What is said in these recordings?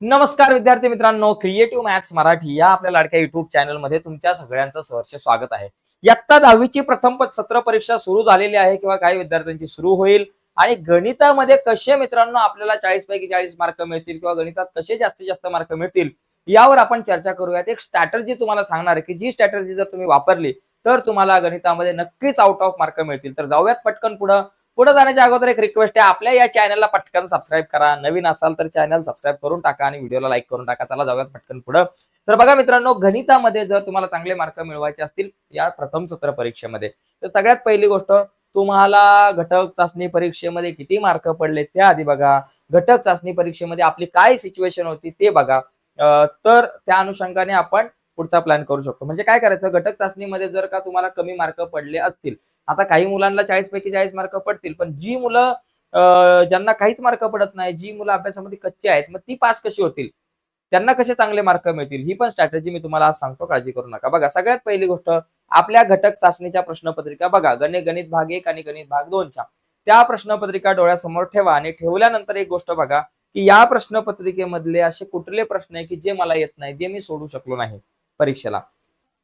नमस्कार विद्यार्थी मित्रांनो, क्रिएटिव्ह मॅथ्स मराठी या आपल्या लाडक्या युट्यूब चॅनलमध्ये तुमच्या सगळ्यांचं सहर्ष स्वागत आहे. इयत्ता 10वीची प्रथम सत्र परीक्षा सुरू झालेली आहे किंवा काही विद्यार्थ्यांची सुरू होईल. आणि गणितामध्ये कसे मित्रांनो आपल्याला 40 पैकी 40 मार्क मिळतील किंवा गणितात कसे जास्तीत जास्त मार्क मिळतील यावर आपण चर्चा करूयात. एक स्ट्रॅटर्जी तुम्हाला सांगणार आहे की जी स्ट्रॅटर्जी जर तुम्ही वापरली तर तुम्हाला गणितामध्ये नक्कीच आउट ऑफ मार्क मिळतील. तर जाऊयात पटकन पुढे जाण्याच्या अगोदर एक रिक्वेस्ट आहे, आपल्या या चॅनलला पटकन सबस्क्राईब करा. नवीन असाल तर चॅनल सबस्क्राईब करून टाका आणि व्हिडिओला लाईक करून टाका. चला जाऊयात पटकन पुढे. तर बघा मित्रांनो, गणितामध्ये जर तुम्हाला चांगले मार्क मिळवायचे असतील या प्रथम सत्र परीक्षेमध्ये तर सगळ्यात पहिली गोष्ट, तुम्हाला घटक चाचणी परीक्षेमध्ये किती मार्क पडले ते आधी बघा. घटक चाचणी परीक्षेमध्ये आपली काय सिच्युएशन होती ते बघा. तर त्या अनुषंगाने आपण पुढचा प्लॅन करू शकतो. म्हणजे काय करायचं, घटक चाचणीमध्ये जर का तुम्हाला कमी मार्क पडले असतील, आता काही मुलांना 40 पैकी 40 मार्क पडतील, पण जी मुलं ज्यांना काहीच मार्क पडत नाही, जी मुलं अभ्यासामध्ये कच्चे आहेत, मग ती पास कशी होतील, त्यांना कसे चांगले मार्क मिळतील, ही पण स्ट्रॅटेजी मी तुम्हाला आज सांगतो, काळजी करू नका. बघा, सगळ्यात पहिली गोष्ट, आपल्या घटक चाचणीच्या प्रश्नपत्रिका बघा, गणित भाग 1 आणि गणित भाग 2च्या त्या प्रश्नपत्रिका डोळ्यासमोर ठेवा. आणि ठेवल्यानंतर एक गोष्ट बघा की या प्रश्नपत्रिकेमधले असे कुठले प्रश्न आहे की जे मला येत नाही, जे मी सोडू शकलो नाही परीक्षेला,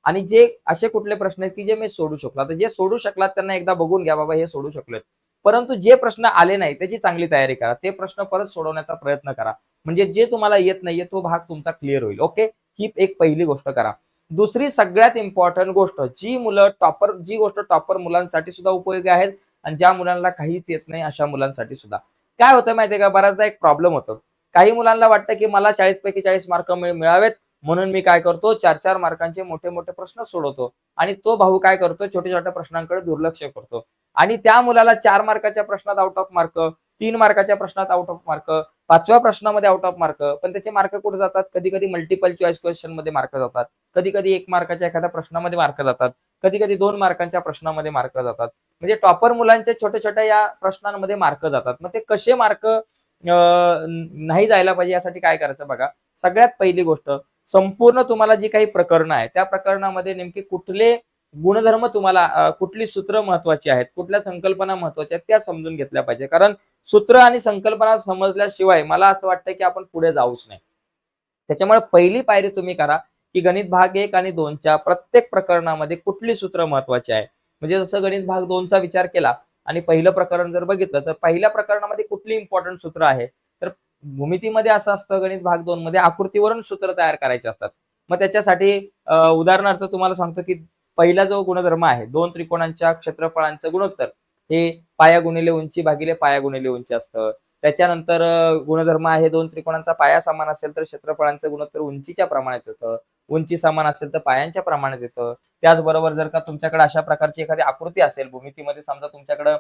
आणि जे असे कुठले प्रश्न आहेत की जे मी सोडू शकलो. आता जे सोडू शकलात त्यांना एकदा बघून घ्या, बाबा हे सोडू शकलोय. परंतु जे प्रश्न आले नाही त्याची चांगली तयारी करा, ते प्रश्न परत सोडवण्याचा प्रयत्न करा, म्हणजे जे तुम्हाला येत नाहीये तो भाग तुमचा क्लिअर होईल. ओके, ही एक पहिली गोष्ट करा. दुसरी सगळ्यात इम्पॉर्टंट गोष्ट, जी गोष्ट टॉपर मुलांसाठी सुद्धा उपयोगी आहेत आणि ज्या मुलांना काहीच येत नाही अशा मुलांसाठी सुद्धा. काय होतं माहितीये का, बऱ्याचदा एक प्रॉब्लेम होतो, काही मुलांना वाटतं की मला 40 पैकी 40 मार्क मिळावेत म्हणून मी काय करतो, 4-4 मार्कांचे मोठे मोठे प्रश्न सोडवतो. आणि तो भाऊ काय करतो, छोट्या छोट्या प्रश्नांकडे दुर्लक्ष करतो. आणि त्या मुलाला 4 मार्काच्या प्रश्नात आउट ऑफ मार्क, 3 मार्काच्या प्रश्नात आउट ऑफ मार्क, 5व्या प्रश्नामध्ये आउट ऑफ मार्क. पण त्याचे मार्क कुठे जातात, कधी कधी मल्टिपल चॉईस क्वेश्चन मध्ये मार्क जातात, कधी कधी 1 मार्काच्या एखाद्या प्रश्नामध्ये मार्क जातात, कधी कधी 2 मार्कांच्या प्रश्नामध्ये मार्क जातात. म्हणजे टॉपर मुलांचे छोट्या छोट्या या प्रश्नांमध्ये मार्क जातात. मग ते कसे मार्क नाही जायला पाहिजे यासाठी काय करायचं बघा. सगळ्यात पहिली गोष्ट, संपूर्ण तुम्हाला जी काही प्रकरणं आहे त्या प्रकरणामध्ये नेमके कुठले गुणधर्म तुम्हाला, कुठली सूत्र महत्वाची आहेत, कुठल्या संकल्पना महत्वाच्या आहेत त्या समजून घेतल्या पाहिजे. कारण सूत्र आणि संकल्पना समजल्याशिवाय मला असं वाटतं की आपण पुढे जाऊच नाही. त्याच्यामुळे पहिली पायरी तुम्ही करा की गणित भाग 1 आणि 2च्या प्रत्येक प्रकरणामध्ये कुठली सूत्र महत्वाची आहे. म्हणजे जसं गणित भाग 2चा विचार केला आणि पहिलं प्रकरण जर बघितलं तर पहिल्या प्रकरणामध्ये कुठली इम्पॉर्टंट सूत्र आहे, तर भूमितीमध्ये असं असतं, गणित भाग 2 मध्ये आकृतीवरून सूत्र तयार करायचे असतात. मग त्याच्यासाठी उदाहरणार्थ तुम्हाला सांगतो की पहिला जो गुणधर्म आहे, 2 त्रिकोणांच्या क्षेत्रफळांचं गुणोत्तर हे पाया गुणिले उंची भागिले पाया गुणिले उंची असतं. त्याच्यानंतर गुणधर्म आहे, 2 त्रिकोणांचा पाया समान असेल तर क्षेत्रफळांचं गुणोत्तर उंचीच्या प्रमाणात येतं, उंची समान असेल तर पायांच्या प्रमाणात येतं. त्याचबरोबर जर का तुमच्याकडे अशा प्रकारची एखादी आकृती असेल भूमितीमध्ये, समजा तुमच्याकडे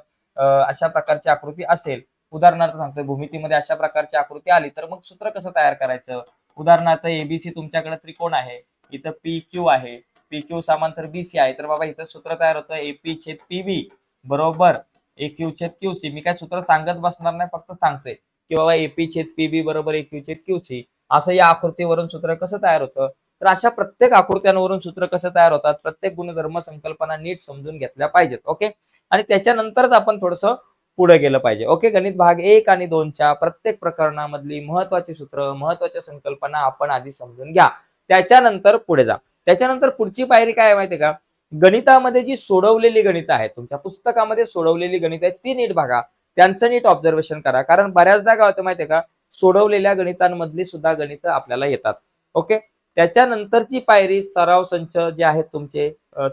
अशा प्रकारची आकृती असेल, उदाहरणार्थ सांगतोय, भूमितीमध्ये अशा प्रकारची आकृती आली तर मग सूत्र कसं तयार करायचं. उदाहरणार्थ एबीसी तुमच्याकडे त्रिकोण आहे, इथं पी क्यू आहे, पी क्यू समांतर बीसी आहे, तर बाबा इथं सूत्र तयार होतं एपी छेद पीबी बरोबर ए क्यू छेद क्यूसी. मी काय सूत्र सांगत बसणार नाही, फक्त सांगतोय की बाबा एपी छेद पीबी बरोबर ए क्यू छेद क्यूसी. असं या आकृतीवरून सूत्र कसं तयार होतं. तर अशा प्रत्येक आकृत्यांवरून सूत्र कसं तयार होतात, प्रत्येक गुणधर्म संकल्पना नीट समजून घेतल्या पाहिजेत. ओके, आणि त्याच्यानंतरच आपण थोडंसं पुढे गेलं पाहिजे. ओके, गणित भाग 1 आणि 2च्या प्रत्येक प्रकरणामधली महत्वाची सूत्र, महत्वाच्या संकल्पना आपण आधी समजून घ्या, त्याच्यानंतर पुढे जा. त्याच्यानंतर पुढची पायरी काय आहे माहितीये का, गणितामध्ये जी सोडवलेली गणित आहेत, तुमच्या पुस्तकामध्ये सोडवलेली गणित आहेत ती नीट बघा, त्यांचं नीट ऑब्झर्वेशन करा. कारण बऱ्याचदा काय होतं माहितीये का, सोडवलेल्या गणितांमधली सुद्धा गणित आपल्याला येतात. ओके, त्याच्यानंतरची पायरी सराव संच जे आहेत तुमचे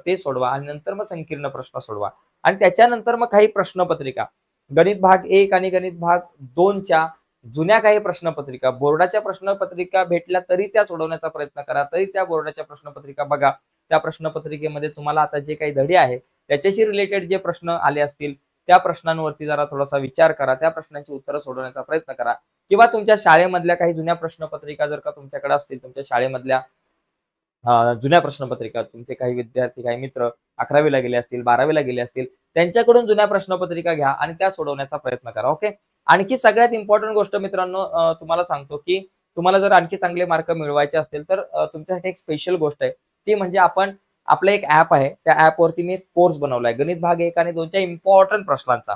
ते सोडवा आणि नंतर मग संकीर्ण प्रश्न सोडवा. आणि त्याच्यानंतर मग काही प्रश्नपत्रिका, गणित भाग 1 आणि गणित भाग 2च्या जुन्या काही प्रश्नपत्रिका, बोर्डाच्या प्रश्नपत्रिका भेटल्या तरी त्या सोडवण्याचा प्रयत्न करा, तरी त्या बोर्डाच्या प्रश्नपत्रिका बघा. त्या प्रश्नपत्रिकेमध्ये तुम्हाला आता जे काही धडे आहे त्याच्याशी रिलेटेड जे प्रश्न आले असतील त्या प्रश्नांवरती जरा थोडासा विचार करा, त्या प्रश्नांची उत्तरं सोडवण्याचा प्रयत्न करा. किंवा तुमच्या शाळेमधल्या काही जुन्या प्रश्नपत्रिका जर का तुमच्याकडे असतील, तुमच्या शाळेमधल्या जुन्या प्रश्नपत्रिका, तुमचे काही विद्यार्थी, काही मित्र 11वीला गेले असतील, 12वीला गेले असतील, त्यांच्याकडून जुन्या प्रश्नपत्रिका घ्या आणि त्या सोडवण्याचा प्रयत्न करा. ओके, आणखी सगळ्यात इम्पॉर्टंट गोष्ट मित्रांनो, तुम्हाला सांगतो की तुम्हाला जर आणखी चांगले मार्क मिळवायचे असतील तर तुमच्यासाठी एक स्पेशल गोष्ट आहे, ती म्हणजे आपलं एक ऍप आहे, त्या ऍपवरती मी एक कोर्स बनवलाय गणित भाग 1 आणि 2च्या इम्पॉर्टंट प्रश्नांचा.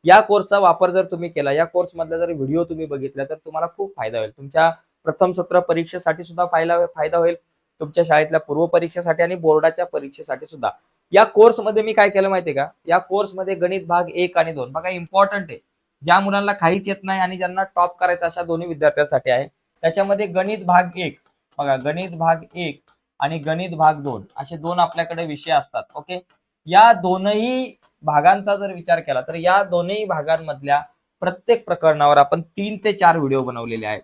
या कोर्सचा वापर जर तुम्ही केला, या कोर्स मधला जर व्हिडिओ तुम्ही बघितला तर तुम्हाला खूप फायदा होईल. तुमच्या प्रथम सत्र परीक्षेसाठी सुद्धा फायदा होईल, तुमच्या शाळेतल्या पूर्व परीक्षेसाठी आणि बोर्डाच्या परीक्षेसाठी सुद्धा। या कोर्समध्ये मी काय केलं माहितीये का, या कोर्समध्ये गणित भाग 1 आणि 2 बघा इम्पॉर्टंट आहे, ज्या मुलांना काहीच येत नाही आणि ज्यांना टॉप करायचं अशा दोन्ही विद्यार्थ्यांसाठी आहे। त्याच्यामध्ये गणित भाग 1 बघा, गणित भाग 1 आणि गणित भाग 2 असे दोन आपल्याकडे विषय असतात। ओके, या दोनही भागांचा जर विचार केला तर या दोनही भागांमधल्या प्रत्येक प्रकरणावर आपण 3 ते 4 व्हिडिओ बनवलेले आहेत।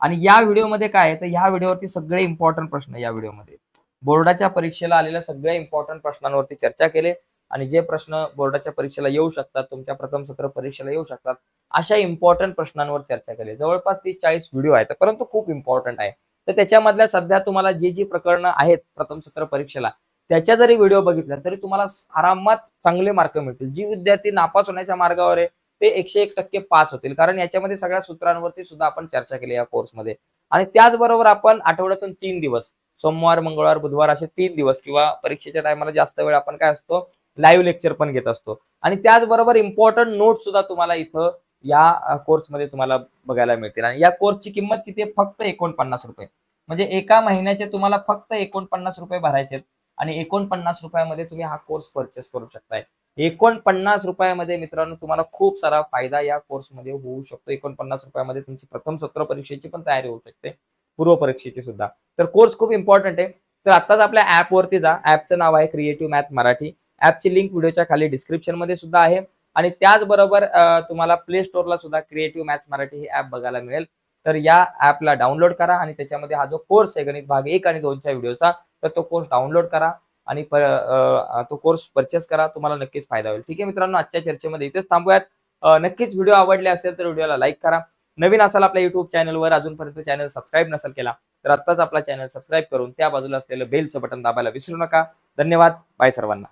आणि या व्हिडिओमध्ये काय आहे तर या व्हिडिओवरती सगळे इम्पॉर्टंट प्रश्न, या व्हिडिओमध्ये बोर्डाच्या परीक्षेला आलेल्या सगळ्या इम्पॉर्टंट प्रश्नांवरती चर्चा केली आणि जे प्रश्न बोर्डाच्या परीक्षेला येऊ शकतात, तुमच्या प्रथम सत्र परीक्षेला येऊ शकतात, अशा इम्पॉर्टंट प्रश्नांवर चर्चा केली। जवळपास 30-40 व्हिडिओ आहेत, परंतु खूप इम्पॉर्टंट आहे। तर त्याच्यामधल्या सध्या तुम्हाला जी प्रकरणं आहेत प्रथम सत्र परीक्षेला त्याच्या जरी व्हिडिओ बघितला तरी तुम्हाला आरामात चांगले मार्क मिळतील। जी विद्यार्थी नापास होण्याच्या मार्गावर आहे ते 101% पास होतील, कारण याच्यामध्ये सगळ्या सूत्रांवरती सुद्धा आपण चर्चा केली या कोर्समध्ये। आणि त्याचबरोबर आपण आठवड्यातून 3 दिवस, सोमवार, मंगळवार, बुधवार असे 3 दिवस किंवा परीक्षेच्या टायमाला जास्त वेळ आपण काय असतो, लाईव्ह लेक्चर पण घेत असतो। आणि त्याचबरोबर इम्पॉर्टंट नोट्स सुद्धा तुम्हाला इथं या कोर्समध्ये तुम्हाला बघायला मिळतील। आणि या कोर्सची किंमत किती आहे, फक्त 49 रुपये, म्हणजे एका महिन्याचे तुम्हाला फक्त 49 रुपये भरायचे आणि 49 रुपयामध्ये तुम्ही हा कोर्स परचेस करू शकताय। 49 रुपयामध्ये मित्रांनो तुम्हाला खूप सारा फायदा या कोर्समध्ये होऊ शकतो। 49 रुपयामध्ये तुमची प्रथम सत्र परीक्षेची पण तयारी होऊ शकते, पूर्व परीक्षेची सुद्धा। तर कोर्स खूप इम्पॉर्टंट आहे। तर आताच आपल्या ऍपवरती जा, ऍपचं नाव आहे क्रिएटिव्ह मॅथ मराठी। ऍपची लिंक व्हिडिओच्या खाली डिस्क्रिप्शन मध्ये सुद्धा आहे आणि त्याचबरोबर तुम्हाला प्ले स्टोअरला सुद्धा क्रिएटिव्ह मॅथ मराठी हे ऍप बघायला मिळेल। तर या ऍपला डाउनलोड करा आणि त्याच्यामध्ये हा जो कोर्स आहे गणित भाग 1 आणि 2च्या व्हिडिओचा, तर तो कोर्स डाउनलोड करा आणि तो कोर्स परचेस करा, तुम्हाला नक्कीच फायदा होईल। ठीक आहे मित्रांनो, आजच्या चर्चेमध्ये इथेच थांबूयात। नक्कीच व्हिडिओ आवडले असेल तर व्हिडिओला लाईक करा। नवीन असाल आपल्या युट्यूब चॅनलवर, अजूनपर्यंत चॅनल सबस्क्राईब नसेल केला तर आत्ताच आपला चॅनल सबस्क्राईब करून त्या बाजूला असलेलं बेलचं बटन दाबायला विसरू नका। धन्यवाद, बाय सर्वांना।